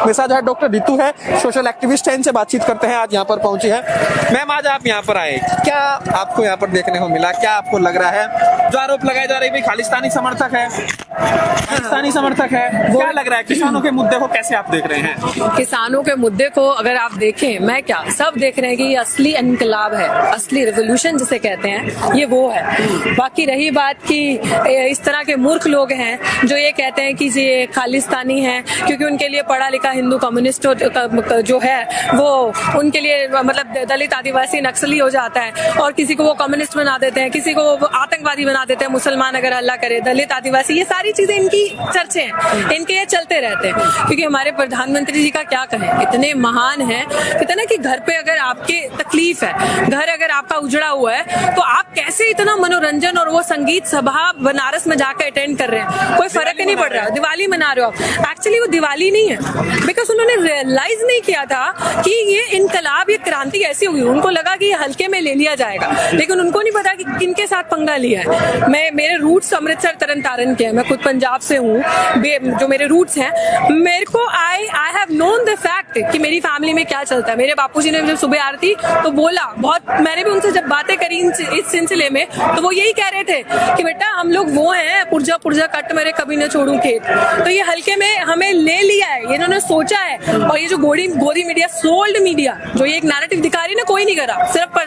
मेरे साथ जो है डॉक्टर रितु है, सोशल एक्टिविस्ट है, इनसे बातचीत करते हैं। आज यहाँ पर पहुंची है मैम, आज आप यहाँ पर आए, क्या आपको यहाँ पर देखने को मिला, क्या आपको लग रहा है? जो आरोप लगाए जा रहे हैं खालिस्तानी समर्थक है, क्या लग रहा है? किसानों के मुद्दे को कैसे आप देख रहे हैं? किसानों के मुद्दे को अगर आप देखें, मैं क्या सब देख रहे हैं कि ये असली इनकलाब है, असली रिवोल्यूशन जिसे कहते हैं, ये वो है। बाकी रही बात कि इस तरह के मूर्ख लोग हैं जो ये कहते हैं कि ये खालिस्तानी है क्योंकि उनके लिए पढ़ा लिखा हिंदू कम्युनिस्ट जो है वो उनके लिए मतलब दलित आदिवासी नक्सली हो जाता है, और किसी को वो कम्युनिस्ट बना देते हैं, किसी को वो आतंकवादी बना देते हैं, मुसलमान अगर अल्लाह करे, दलित आदिवासी, ये सारी चीजें इनकी चर्चे हैं, इनके ये चलते रहते हैं। क्योंकि हमारे प्रधानमंत्री जी का क्या कहें, इतने महान हैं, कहते ना कि घर पे अगर आपके तकलीफ है, घर अगर आपका उजड़ा हुआ है, तो आप कैसे इतना मनोरंजन और वो संगीत सभा बनारस में जाकर अटेंड कर रहे हैं, कोई फर्क ही नहीं पड़ रहा। दिवाली मना रहे हो आप, एक्चुअली वो दिवाली नहीं है, बिकॉज उन्होंने रियलाइज नहीं किया था कि ये इनकलाब, ये क्रांति ऐसी हुई। उनको लगा कि ये हल्के में ले लिया जाएगा, लेकिन उनको नहीं पता कि किनके साथ पंगा लिया है। मेरे रूट्स अमृतसर तरन तारण के हैं, मैं खुद पंजाब से हूँ, जो मेरे रूट्स हैं, मेरे को I have known the fact कि मेरी फैमिली में क्या चलता है। मेरे बापूजी ने जब सुबह आरती तो बोला, बहुत मैंने भी उनसे जब बातें करी इस सिलसिले में, तो वो यही कह रहे थे कि बेटा हम लोग वो हैं, पुर्जा पुर्जा कट मेरे कभी न छोड़ू खेत। तो ये हल्के में हमें ले लिया है, ये इन्होंने सोचा है। और ये जो गोदी मीडिया, सोल्ड मीडिया, जो ये एक नैरेटिव दिखा रही है ना, कोई नहीं करा, सिर्फ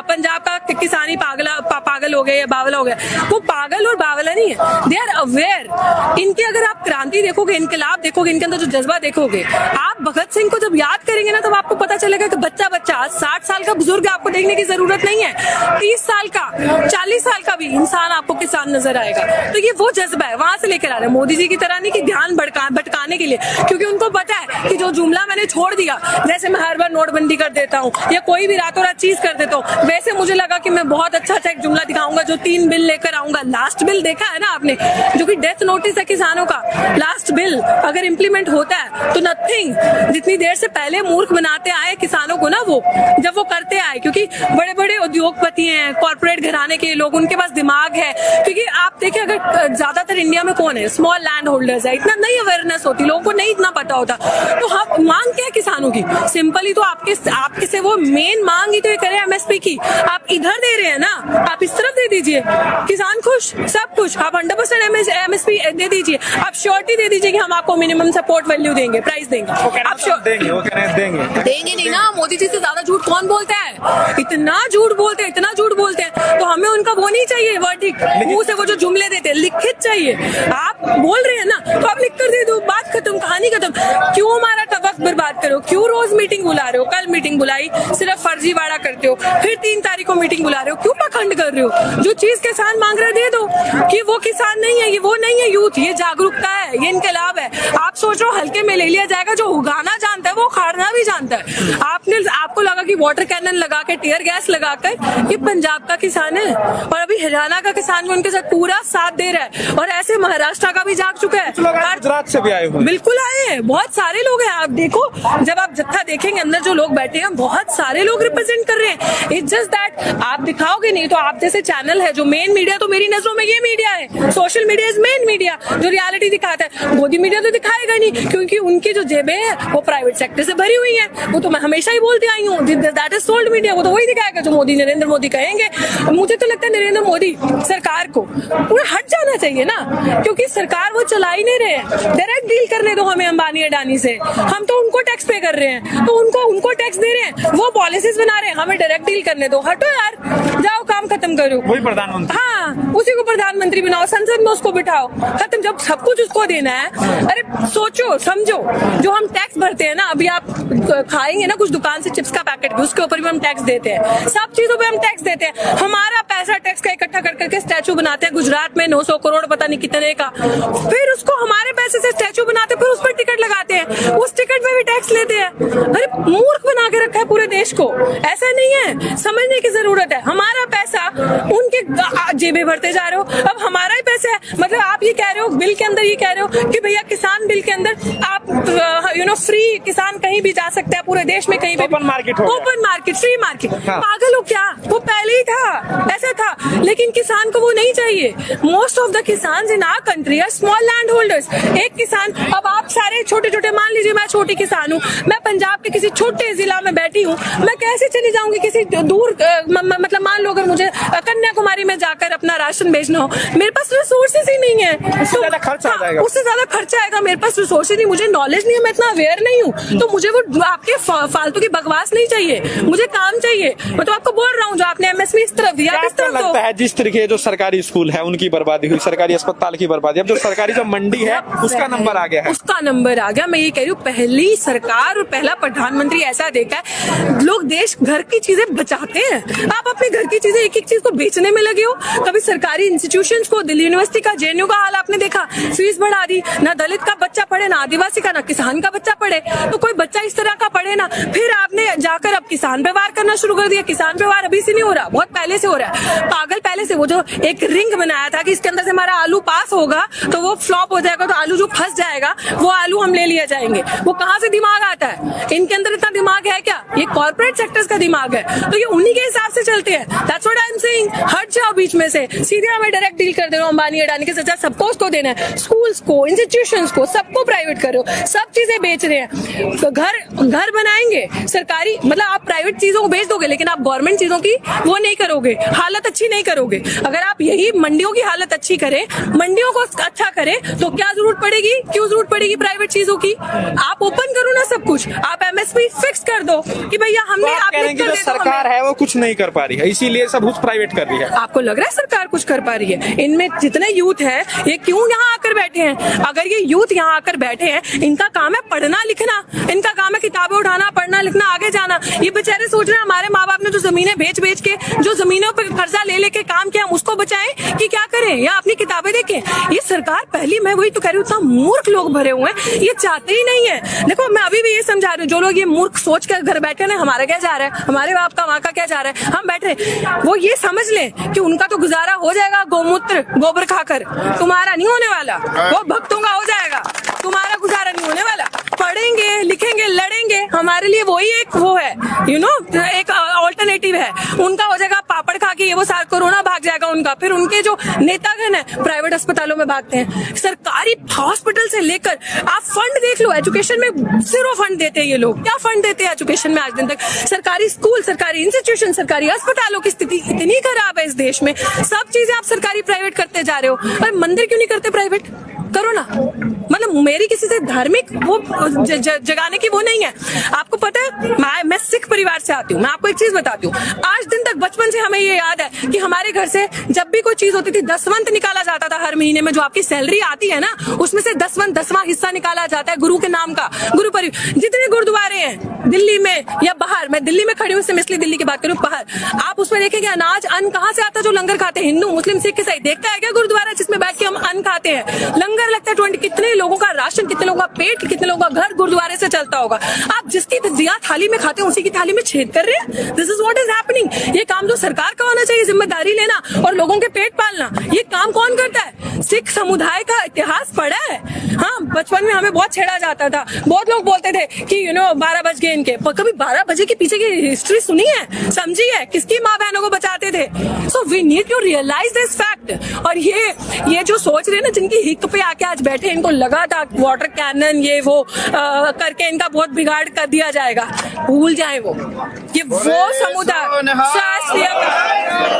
पंजाब का किसानी पागल हो गए या बावला हो गया। वो पागल और बावला नहीं है, दे आर अवेयर। इनकी अगर आप क्रांति देखोगे, इनकलाब देखोगे, इनके अंदर जो जज्बा देखोगे, आप भगत सिंह को जब याद करेंगे ना, तब आपको पता चलेगा कि बच्चा 60 साल का बुजुर्ग आपको देखने की जरूरत नहीं है, 30 साल का, 40 साल का भी इंसान आपको किसान नजर आएगा। तो ये वो जज्बा है, वहां से लेकर आ रहे हैं। मोदी जी की तरह नहीं कि ध्यान भटकाने के लिए, क्योंकि उनको पता है कि जो जुमला मैंने छोड़ दिया, जैसे मैं हर बार नोटबंदी कर देता हूँ या कोई भी रातों रात चीज कर देता हूँ, वैसे मुझे लगा कि मैं बहुत अच्छा एक जुमला दिखाऊंगा, जो 3 बिल लेकर आऊंगा। लास्ट बिल देखा है ना आपने, जो कि डेथ नोटिस है किसानों का, लास्ट बिल अगर इम्प्लीमेंट होता है तो नथिंग। जितनी देर से पहले मूर्ख बनाते आए किसानों को ना, वो जब वो करते आए, क्योंकि बड़े बड़े उद्योगपति हैं, कॉर्पोरेट घराने के लोग, उनके पास दिमाग है। क्योंकि आप देखिए, अगर ज्यादातर इंडिया में कौन है, स्मॉल लैंड होल्डर्स है, इतना नहीं अवेयरनेस होती, लोगों को नहीं इतना पता होता। तो हम मांग क्या है किसानों की, सिंपली तो आपके से वो मेन मांग ही तो ये करे एमएसपी की। आप इधर दे रहे हैं ना, आप इस तरफ दे दीजिए, किसान खुश, सब कुछ। आप 100% एमएसपी दे दीजिए, आप श्योरिटी दे दीजिए कि हम आपको मिनिमम सपोर्ट वैल्यू देंगे, प्राइस देंगे। आप देंगे नहीं ना। मोदी जी से ज्यादा झूठ कौन बोलता है, इतना झूठ बोलते हैं। तो हमें उनका वो नहीं चाहिए वर्डिक्ट, मुंह से वो जो जुमले देते हैं लिखित चाहिए। आप बोल रहे हैं ना, तो आप लिख कर दे दो, बात खत्म, कहानी खत्म। क्यों हमारा वक्त बर्बाद करो, क्यों रोज मीटिंग बुला रहे हो? कल मीटिंग बुलाई, सिर्फ फर्जीवाड़ा करते हो, फिर 3 तारीख को मीटिंग बुला रहे हो, क्यों पाखंड कर रहे हो? जो चीज किसान मांग रहे दे दो, कि वो किसान नहीं है, ये वो नहीं है यूथ, ये जागरूकता है, ये इनकलाब है। आप सोच रहे हो हल्के में ले लिया जाएगा, जो उगाना जानता है वो उखाड़ना भी जानता है। आपको लगा कि वाटर कैनन लगा के, टीयर गैस लगाकर, ये पंजाब का किसान है, और अभी हरियाणा का किसान भी उनके साथ पूरा साथ दे रहा है, और ऐसे महाराष्ट्र का भी जाग चुका है, गुजरात से भी आए हुए, बिल्कुल आए हैं, बहुत सारे लोग हैं। आप देखो, जब आप जत्था देखेंगे, अंदर जो लोग बैठे हैं, बहुत सारे लोग रिप्रेजेंट कर रहे हैं। इट्स जस्ट दैट आप दिखाओगे नहीं, तो आप जैसे चैनल है जो मेन मीडिया, तो मेरी नजरों में ये मीडिया है, social media is main media, जो रियलिटी दिखाता है। मोदी मीडिया तो दिखाएगा नहीं, क्योंकि उनकी जो जेबें हैं वो प्राइवेट सेक्टर से भरी हुई है। वो तो मैं हमेशा ही बोलती आई हूँ, दैट इज सोल्ड मीडिया। वो तो वही दिखाएगा जो मोदी, नरेंद्र मोदी कहेंगे। मुझे तो लगता है नरेंद्र मोदी सरकार को पूरा हट जाना चाहिए ना, क्योंकि सरकार वो चला ही नहीं रहे हैं। डायरेक्ट डील करने दो हमें अंबानी अडानी से, हम तो उनको टैक्स पे कर रहे हैं, तो उनको टैक्स दे रहे हैं, वो पॉलिसीज बना रहे हैं, हमें डायरेक्ट डील करने दो। हटो यार, जाओ काम खत्म करो। वही प्रधानमंत्री, हाँ, उसी को प्रधानमंत्री बनाओ, संसद में उसको बिठाओ, खत्म। जब सब कुछ उसको देना है, अरे सोचो समझो, जो हम टैक्स भरते हैं ना, अभी आप खाएंगे ना कुछ दुकान से चिप्स का पैकेट, उसके ऊपर भी हम टैक्स देते हैं, सब चीजों पे हम टैक्स देते हैं। हमारा पैसा टैक्स का इकट्ठा कर करके स्टैचू बनाते हैं गुजरात में, 900 करोड़ पता नहीं कितने का, फिर उसको हमारे पैसे से स्टैचू बनाते, फिर उस पर टिकट लगाते हैं, उस टिकट में भी टैक्स लेते हैं। अरे मूर्ख बना के रखा है पूरे देश को, ऐसा नहीं है, समझने की जरूरत है। हमारा पैसा उनके जेबें भरते जा रहे हो, अब हमारा ही पैसा है। मतलब आप ये कह रहे हो बिल के अंदर, ये कह रहे हो कि भैया किसान बिल के अंदर आप फ्री किसान कहीं भी जा सकता है पूरे देश में, कहीं भी ओपन मार्केट हो, ओपन मार्केट, फ्री मार्केट। हाँ। पागल हो क्या? वो पहले ही था, ऐसा था, लेकिन किसान को वो नहीं चाहिए। Most of the kisan in our country are small land holders. एक किसान, अब आप सारे छोटे छोटे, मान लीजिए मैं छोटी किसान हूँ, मैं पंजाब के किसी छोटे जिला में बैठी हूँ, मैं कैसे चली जाऊंगी किसी दूर, मतलब मान लो अगर मुझे कन्याकुमारी में जाकर अपना राशन भेजना हो, मेरे पास रिसोर्सेज ही नहीं है, उससे ज्यादा खर्च आ जाएगा, उससे ज्यादा खर्चा आएगा, मेरे पास रिसोर्सेज नहीं, मुझे नॉलेज नहीं है, मैं इतना अवेयर नहीं हूँ, तो मुझे वो आपके फालतू की बकवास नहीं चाहिए, मुझे काम चाहिए। मैं तो आपको बोल रहा हूँ, जो आपने एमएसपी इस तरफ दिया, क्या किस तरफ लगता है जिस तरीके जो सरकारी स्कूल है उनकी बर्बादी हुई, सरकारी अस्पताल की बर्बादी, अब जो सरकारी जो मंडी है उसका नंबर आ गया है, उसका नंबर आ गया। मैं ये कह रही हूँ, पहली सरकार और पहला प्रधानमंत्री ऐसा देखा है, लोग देश घर की चीजें बचाते हैं, आप अपने घर की चीजें एक एक चीज को बेचने में लगे हो। कभी सरकारी इंस्टीट्यूशंस को, दिल्ली यूनिवर्सिटी का, जेएनयू का हाल आपने देखा, फीस बढ़ा दी, ना दलित का बच्चा पढ़े, ना आदिवासी का, ना किसान का बच्चा पढ़े, तो कोई बच्चा इस तरह का पढ़े ना। फिर आपने जाकर अब किसान पे वार करना शुरू कर दिया। किसान पे वार अभी से नहीं हो रहा, बहुत पहले से हो रहा है। पागल पहले से वो जो एक रिंग बनाया था कि इसके अंदर से हमारा आलू पास होगा तो वो फ्लॉप हो जाएगा, तो आलू जो फंस जाएगा वो आलू हम ले लिया जाएंगे, वो कहाँ से दिमाग आता है? इनके अंदर इतना दिमाग है क्या? ये कॉर्पोरेट सेक्टर्स का दिमाग है, तो ये उन्हीं के हिसाब से चलते हैं। That's what I am saying. हट जाओ बीच में से, सीधे हमें डायरेक्ट डील कर दे रहे हो, अंबानी अडानी के साथ सबको उसको देना है, स्कूल्स को, इंस्टीट्यूशंस को, सबको प्राइवेट कर रहे हो, सब चीजें बेच रहे हैं। तो घर बनाएंगे सरकारी, मतलब आप प्राइवेट चीजों को बेच दोगे, लेकिन आप गवर्नमेंट चीजों की वो नहीं करोगे, हालत अच्छी नहीं करोगे। अगर आप यही मंडियों की हालत अच्छी करें, मंडियों को अच्छा करें, तो क्या जरूरत पड़ेगी, क्यों जरूरत पड़ेगी प्राइवेट चीजों की? आप ओपन करो ना सब कुछ, आप एमएसपी फिक्स कर दो कि भैया हमने, तो आप कह रहे हैं कि जो सरकार है वो कुछ नहीं कर पा रही है, इसीलिए सब कुछ प्राइवेट कर रही है। आपको लग रहा है सरकार कुछ कर पा रही है? इनमें जितने यूथ है, ये क्यों यहाँ आकर बैठे हैं? अगर ये यूथ यहाँ आकर बैठे हैं, इनका काम है पढ़ना लिखना, इनका काम है किताबें उठाना, पढ़ना लिखना, आगे जाना। ये बेचारे सोच रहे हैं हमारे माँ बाप ने जो जमीनें बेच बेच के, जो जमीनों पर कर्जा ले लेके काम किया, हम उसको बचाएं कि क्या करें, या अपनी किताबें देखें? ये सरकार पहली, मैं वही तो कह रही हूँ, इतना मूर्ख लोग भरे हुए हैं, ये चाहते ही नहीं है। देखो मैं अभी भी ये समझा रही हूँ, जो लोग ये मूर्ख सोच कर घर बैठे ना, हमारा क्या जा रहा है, हमारे बाप का वहाँ का क्या जा रहा है, हम बैठ रहे, वो ये समझ लें कि उनका तो गुजारा हो जाएगा गोमूत्र गोबर खाकर, तुम्हारा नहीं होने वाला, वो भक्तों का हो जाएगा, तुम्हारा गुजारा नहीं होने वाला। पढ़ेंगे, लिखेंगे, लड़ेंगे, हमारे लिए वही एक वो है, एक ऑल्टरनेटिव है। उनका हो जाएगा पापड़ खा के, ये वो सारा कोरोना भाग जाएगा उनका। फिर उनके जो नेतागण है प्राइवेट अस्पतालों में भागते हैं। सरकारी हॉस्पिटल से लेकर आप फंड देख लो, एजुकेशन में 0 फंड देते हैं ये लोग। क्या फंड देते हैं एजुकेशन में आज दिन तक? सरकारी स्कूल, सरकारी इंस्टीट्यूशन, सरकारी अस्पतालों की स्थिति इतनी खराब है इस देश में। सब चीजें आप सरकारी प्राइवेट करते जा रहे हो, पर मंदिर क्यों नहीं करते प्राइवेट? करो ना। मतलब मेरी किसी से धार्मिक वो जगाने की वो नहीं है। आपको पता है मैं सिख परिवार से आती हूँ। मैं आपको एक चीज बताती हूँ, आज दिन तक बचपन से हमें ये याद है कि हमारे घर से जब भी कोई चीज होती थी, दसवंत निकाला जाता था। हर महीने में जो आपकी सैलरी आती है ना, उसमें से 10वां हिस्सा निकाला जाता है गुरु के नाम का। गुरु परिवार जितने गुरुद्वारे हैं दिल्ली में या बाहर, मैं दिल्ली में खड़ी हूँ इसलिए दिल्ली की बात करूँ, बाहर आप उसमें देखेंगे अनाज अन्न कहाँ से आता है? जो लंगर खाते हैं हिंदू मुस्लिम सिख ईसाई, देखता है क्या गुरुद्वारा जिसमें बैठ के हम अन्न खाते हैं? लंगर लगता है 20, कितने लोगों का राशन, कितने लोगों का पेट, कितने लोगों का घर गुरुद्वारे से चलता होगा। आप जिसकी दिया थाली में खाते हैं उसी की थाली में छेद कर रहे हैं। This is what is happening. ये काम तो सरकार का होना चाहिए, जिम्मेदारी लेना और लोगों के पेट पालना। ये काम कौन करता है? सिख समुदाय का इतिहास पढ़ा है? हाँ, बचपन में हमें बहुत छेड़ा जाता था। बहुत लोग बोलते थे कि 12 बज गए इनके, पर कभी 12 बजे के पीछे की हिस्ट्री सुनी है, समझी है? किसकी माँ बहनों को बचाते थे? So we need to realise this fact. और ये जो सोच रहे हैं ना, जिनकी हिक पे आके आज बैठे, इनको लगा था वाटर कैनन ये वो करके इनका बहुत बिगाड़ कर दिया जाएगा, भूल जाए वो। ये वो समुदाय,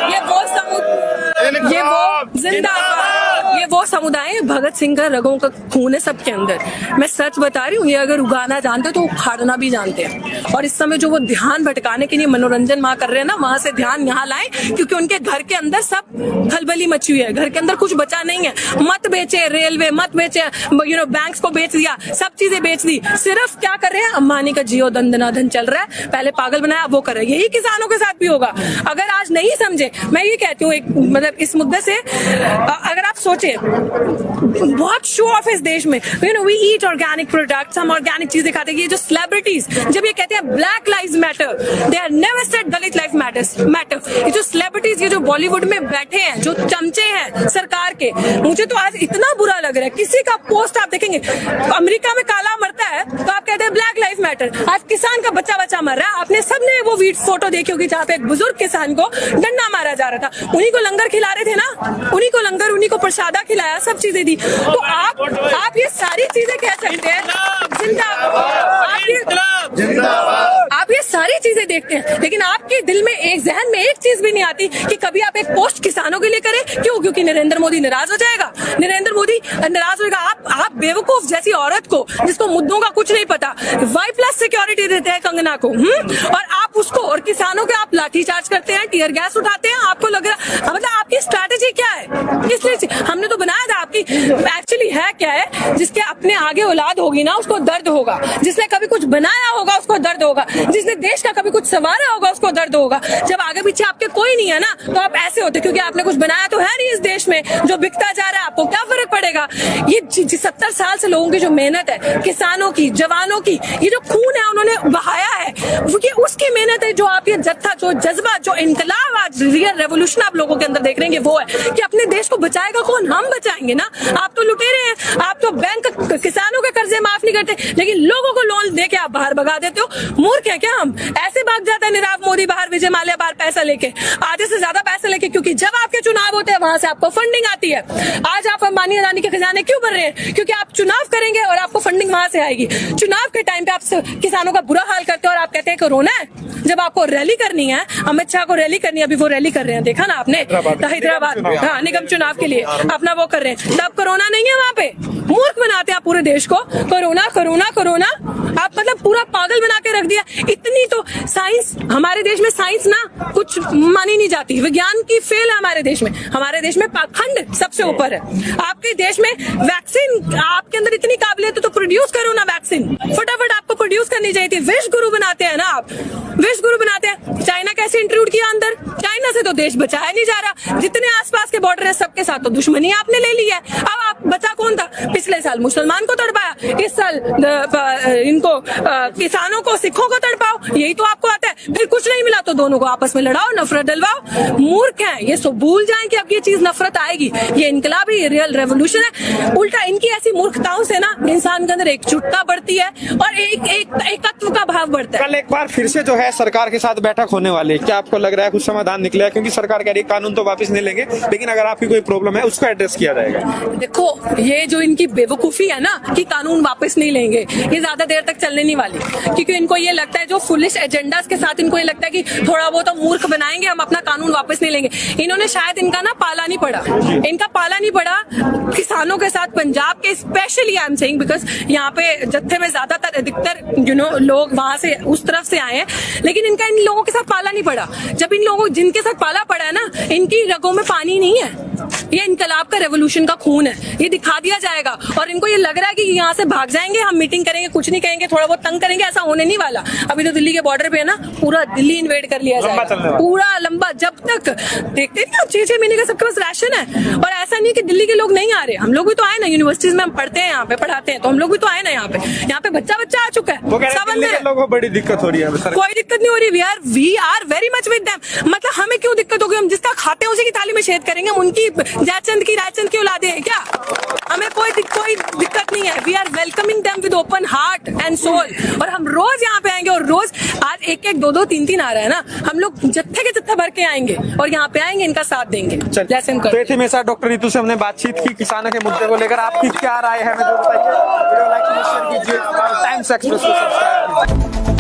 ये वो जिंदाबाद, ये वो समुदाय, भगत सिंह का रगों का खून है सबके अंदर। मैं सच बता रही हूँ, ये अगर उगाना जानते तो उखाड़ना भी जानते हैं। और इस समय जो वो ध्यान भटकाने के लिए मनोरंजन वहां कर रहे हैं ना, वहां से ध्यान यहाँ लाएं, क्योंकि उनके घर के अंदर सब खलबली मची हुई है। घर के अंदर कुछ बचा नहीं है। मत बेचे रेलवे, मत बेचे बैंक्स को बेच दिया, सब चीजें बेच दी। सिर्फ क्या कर रहे हैं? अंबानी का जियो दंदनाधन चल रहा है, पहले पागल बनाया, वो कर रहे हैं। यही किसानों के साथ भी होगा अगर आज नहीं समझे। मैं ये कहती हूँ, एक मतलब इस मुद्दे से अगर आप सोचे, बहुत शो ऑफ इस देश में, वी ईट ऑर्गेनिक प्रोडक्ट्स, हम ऑर्गेनिक चीजें खाते हैं। ये जो सेलिब्रिटीज जब ये कहते हैं black lives matter, they are never said Dalit life matter. ये जो सेलिब्रिटीज, ये जो बॉलीवुड में बैठे हैं, जो चमचे हैं सरकार के, मुझे तो आज इतना बुरा लग रहा है। किसी का पोस्ट आप देखेंगे, अमेरिका में काला मरता है तो आप कहते हैं ब्लैक लाइफ मैटर। आज किसान का बच्चा बच्चा मर रहा है। आपने सबने वो फोटो देखी होगी जहाँ पे एक बुजुर्ग किसान को डंडा मारा जा रहा था। उन्हीं को लंगर खिला रहे थे ना, उन्हीं को लंगर, उन्हीं को प्रसादा खिलाया, सब चीजें दी। तो आप ये सारी चीजें कह सकते हैं आप ये सारी चीजें देखते हैं, लेकिन आपके दिल में एक जहन में एक चीज भी नहीं आती कि कभी आप एक पोस्ट किसानों के लिए करें। क्यों? क्योंकि नरेंद्र मोदी नाराज हो जाएगा, नरेंद्र मोदी नाराज होगा। आप बेवकूफ जैसी औरत को, जिसको मुद्दों का कुछ नहीं पता, Y+ सिक्योरिटी देते हैं कंगना को, और आप उसको और किसानों के आप लाठीचार्ज करते हैं, टीयर गैस उठाते हैं। आपको लग रहा मतलब आपकी स्ट्रैटेजी क्या है? इसलिए हमने तो बनाया था। आपकी एक्चुअली है क्या है? जिसके अपने आगे औलाद होगी ना, उसको दर्द होगा। जिसने कभी कुछ बनाया होगा उसको दर्द होगा। जिसने देश का कभी कुछ संवारा होगा उसको दर्द होगा। जब आगे पीछे आपके कोई नहीं है ना, तो आप ऐसे होते, क्योंकि आपने कुछ बनाया तो है नहीं इस देश में जो बिकता जा रहा है। आपको क्या फर्क पड़ेगा? ये 70 साल से लोगों की जो मेहनत है, किसानों की, जवानों की, ये जो खून है उन्होंने बहाया है, ये उसकी मेहनत है। जो आप ये जत्था, जो जज्बा, जो इनकलाब, आज रियल रेवोल्यूशन आप लोगों के अंदर देख रहे हैं, वो है कि अपने देश को बचाएगा कौन? हम बचाएंगे ना। आप तो लुटेरे हैं। आप तो बैंक किसानों के कर्जे माफ नहीं करते, लेकिन लोगों को लोन दे के आप बाहर भगा देते हो। मूर्ख है क्या हम? ऐसे भाग जाता है नीरव मोदी बाहर, विजय माल्या बाहर पैसा लेके, आधे से ज्यादा पैसा लेके, क्योंकि जब आपके चुनाव होते हैं वहां से आपको फंडिंग आती है। आज आप अंबानी अदानी के खजाने क्यों भर रहे हैं? क्योंकि आप चुनाव करेंगे और आपको फंडिंग वहां से आएगी। चुनाव के टाइम पे आप किसानों का बुरा हाल करते हो और आप कहते हैं कोरोना है। जब आपको रैली करनी है, अमित शाह को रैली करनी है, अभी वो रैली कर रहे हैं, देखा ना आपने, हैदराबाद, हाँ, निगम चुनाव के लिए अपना वो कर रहे हैं। तब कोरोना नहीं है वहाँ पे। मूर्ख बनाते हैं आप पूरे देश को। कोरोना कोरोना कोरोना, आप मतलब पूरा पागल बना के रख दिया। इतनी तो साइंस, हमारे देश में साइंस ना कुछ मानी नहीं जाती। विज्ञान की फेल है हमारे देश में। हमारे देश में पाखंड सबसे ऊपर है। आपके देश में वैक्सीन, आपके अंदर इतनी काबिलियत है तो प्रोड्यूस करो ना वैक्सीन, फटाफट आपको प्रोड्यूस करनी चाहिए थी। विश्व गुरु बनाते हैं ना आप, विश्व गुरु बनाते हैं। चाइना कैसे इंट्रूड किया अंदर? चाइना से तो देश बचाया नहीं जा रहा। जितने आसपास के बॉर्डर है सबके साथ तो दुश्मनी आपने ले ली है। अब आप बचा कौन था? पिछले साल मुसलमान को तड़पाया, इस साल इनको किसानों को, सिखों को तड़पाओ, यही तो आपको आता है। फिर कुछ नहीं मिला तो दोनों को आपस में लड़ाओ, नफरत डलवाओ। मूर्ख हैं ये, सब भूल जाएं कि अब ये चीज नफरत आएगी। ये इनकलाब है, ये रियल रेवोल्यूशन है। उल्टा इनकी ऐसी मूर्खताओं से ना इंसान के अंदर एकजुटता बढ़ती है और एकत्व का भाव बढ़ता है। कल एक बार फिर से जो है सरकार के साथ बैठक होने वाली है, क्या आपको लग रहा है कुछ समाधान निकलेगा? क्योंकि सरकार कह रही है कानून तो वापस नहीं लेंगे, लेकिन अगर आपकी कोई प्रॉब्लम है उसको एड्रेस किया जाएगा। देखो, ये जो इनकी बेवकूफी है ना कि कानून वापस नहीं लेंगे, ये ज्यादा देर तक चलने नहीं वाली। क्योंकि इनको ये लगता है, जो फुलिश एजेंडास के साथ इनको ये लगता है कि थोड़ा बहुत तो मूर्ख बनाएंगे, हम अपना कानून वापस नहीं लेंगे। इन्होंने शायद इनका ना पाला नहीं पड़ा, इनका पाला नहीं पड़ा किसानों के साथ। पंजाब के specially I am saying, because यहाँ पे जत्थे में ज्यादातर अधिकतर लोग वहां से उस तरफ से आए हैं, लेकिन इनका इन लोगों के साथ पाला नहीं पड़ा। जब इन लोगों जिनके साथ पाला पड़ा है ना, इनकी रगों में पानी नहीं है। ये इनकलाब का, रेवोल्यूशन का खून है, ये दिखा दिया जाएगा। और इनको ये लग रहा है कि यहाँ से भाग जाएंगे, हम मीटिंग करेंगे, कुछ नहीं कहेंगे, थोड़ा बहुत तंग करेंगे, ऐसा होने नहीं वाला। अभी तो दिल्ली के बॉर्डर पे है ना, पूरा दिल्ली इन्वेड कर लिया जाएगा, पूरा लंबा। जब तक देखते थे ना 6-6 महीने का सबके पास राशन है। और ऐसा नहीं कि दिल्ली के लोग नहीं आ रहे, हम लोग भी तो आए ना, यूनिवर्सिटीज में हम पढ़ते हैं, यहाँ पे पढ़ाते हैं, तो हम लोग भी तो आए ना यहाँ पे बच्चा आ चुका है। सब अंदर लोगों को बड़ी दिक्कत हो रही है। कोई दिक्कत नहीं हो रही। We are very much with them. मतलब हमें क्यों दिक्कत होगी? हम जिसका खाते हैं उसी की थाली में छेद करेंगे। हम उनकी जयचंद की औलादे हैं क्या? हमें कोई दिक्कत नहीं है। We are welcoming them with open heart and soul. और हम रोज यहाँ पे आएंगे, और रोज आज 1-1, 2-2, 3-3 आ रहा है ना, हम लोग जत्थे के जत्था भर के आएंगे और यहाँ पे आएंगे, इनका साथ देंगे जैसे हम करते हैं। तो हमेशा डॉक्टर रितु से हमने बातचीत की किसानों के मुद्दे को लेकर। आपकी क्या राय है हमें बताइए। वीडियो लाइक कीजिए, टाइम्स एक्सप्रेस को सब्सक्राइब कीजिए।